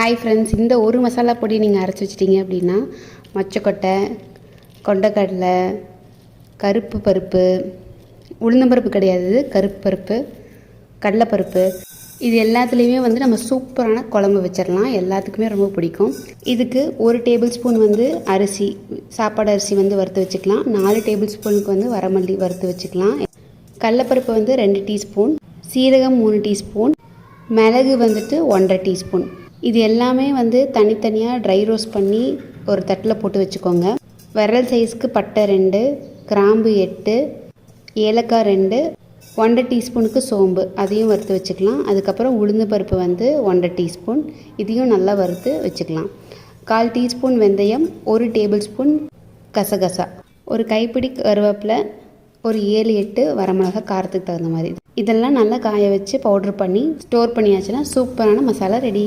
Hi friends, இந்த ஒரு மசாலா பொடி நீங்கள் அரைச்சி வச்சிட்டிங்க அப்படின்னா மொச்சக்கொட்டை, கொண்டக்கடலை, கருப்பு பருப்பு, உளுந்தம்பருப்பு கிடையாது, கருப்பு பருப்பு, கடலைப்பருப்பு, இது எல்லாத்துலேயுமே வந்து நம்ம சூப்பரான குழம்பு வச்சிடலாம். எல்லாத்துக்குமே ரொம்ப பிடிக்கும். இதுக்கு 1 டேபிள் ஸ்பூன் வந்து அரிசி, சாப்பாடு அரிசி வந்து வறுத்து வச்சுக்கலாம். 4 டேபிள் ஸ்பூனுக்கு வந்து வரமல்லி வறுத்து வச்சுக்கலாம். கடலைப்பருப்பு வந்து 2 டீஸ்பூன், சீரகம் 3 டீஸ்பூன், மிளகு வந்துட்டு 1.5 டீஸ்பூன். இது எல்லாமே வந்து தனித்தனியாக ட்ரை ரோஸ்ட் பண்ணி ஒரு தட்டில் போட்டு வச்சுக்கோங்க. விரல் சைஸ்க்கு பட்டை 2, கிராம்பு 8, ஏலக்காய் 2, 1.5 டீஸ்பூனுக்கு சோம்பு, அதையும் வறுத்து வச்சுக்கலாம். அதுக்கப்புறம் உளுந்து பருப்பு வந்து 1.5 டீஸ்பூன், இதையும் நல்லா வறுத்து வச்சுக்கலாம். 1/4 டீஸ்பூன் வெந்தயம், 1 டேபிள் ஸ்பூன் கசகசா, ஒரு கைப்பிடி கருவேப்பிலை, ஒரு 7-8 வரமிளகா காரத்துக்கு தகுந்த மாதிரி. இதெல்லாம் நல்லா காய வச்சு பவுட்ரு பண்ணி ஸ்டோர் பண்ணியாச்சுன்னா சூப்பரான மசாலா ரெடி.